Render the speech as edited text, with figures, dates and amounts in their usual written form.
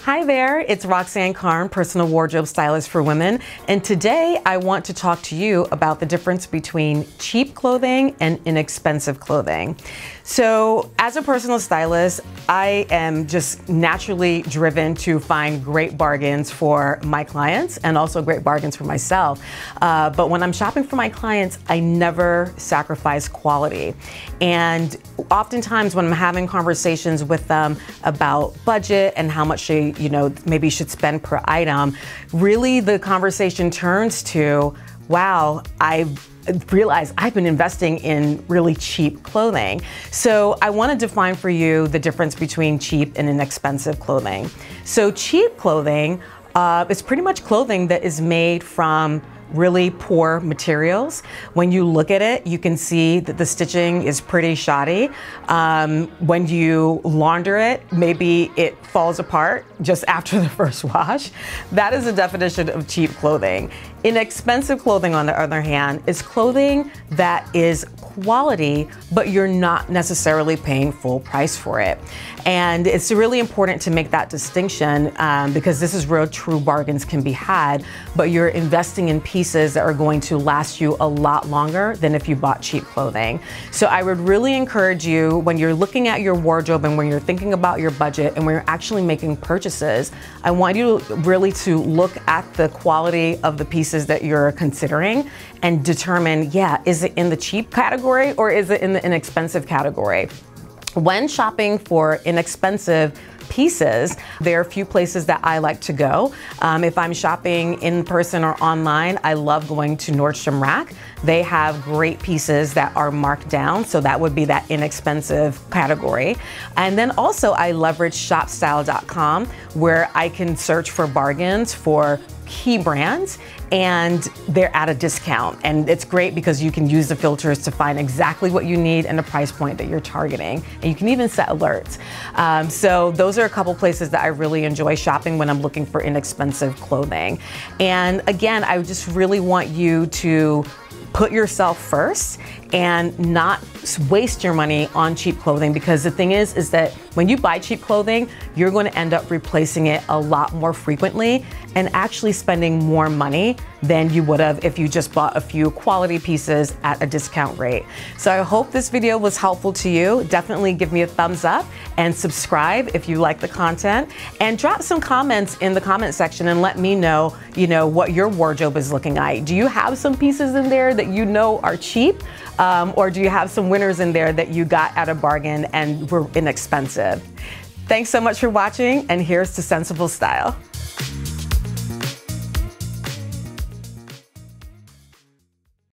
Hi there, it's Roxanne Carne, personal wardrobe stylist for women, and today I want to talk to you about the difference between cheap clothing and inexpensive clothing. So as a personal stylist, I am just naturally driven to find great bargains for my clients and also great bargains for myself. But when I'm shopping for my clients, I never sacrifice quality. And oftentimes when I'm having conversations with them about budget and how much they, maybe should spend per item, really the conversation turns to, wow, I've realized I've been investing in really cheap clothing. So I want to define for you the difference between cheap and inexpensive clothing. So cheap clothing is pretty much clothing that is made from really poor materials. When you look at it, you can see that the stitching is pretty shoddy. When you launder it, maybe it falls apart just after the first wash. That is the definition of cheap clothing. Inexpensive clothing, on the other hand, is clothing that is quality, but you're not necessarily paying full price for it. And it's really important to make that distinction because this is where true bargains can be had, but you're investing in pieces that are going to last you a lot longer than if you bought cheap clothing. So I would really encourage you, when you're looking at your wardrobe and when you're thinking about your budget and when you're actually making purchases, I want you really to look at the quality of the pieces that you're considering and determine, is it in the cheap category or is it in the inexpensive category? When shopping for inexpensive pieces, there are a few places that I like to go. If I'm shopping in person or online, I love going to Nordstrom Rack. They have great pieces that are marked down, so that would be that inexpensive category. And then also I leverage shopstyle.com, where I can search for bargains for key brands and they're at a discount. And it's great because you can use the filters to find exactly what you need and the price point that you're targeting. And you can even set alerts. So those are a couple places that I really enjoy shopping when I'm looking for inexpensive clothing. And again, I just really want you to put yourself first and not waste your money on cheap clothing, because the thing is that when you buy cheap clothing, you're going to end up replacing it a lot more frequently and actually spending more money than you would have if you just bought a few quality pieces at a discount rate. So I hope this video was helpful to you. Definitely give me a thumbs up and subscribe if you like the content, and drop some comments in the comment section and let me know, what your wardrobe is looking like. Do you have some pieces in there that are cheap? Or do you have some winners in there that you got at a bargain and were inexpensive? Thanks so much for watching, and here's to sensible style.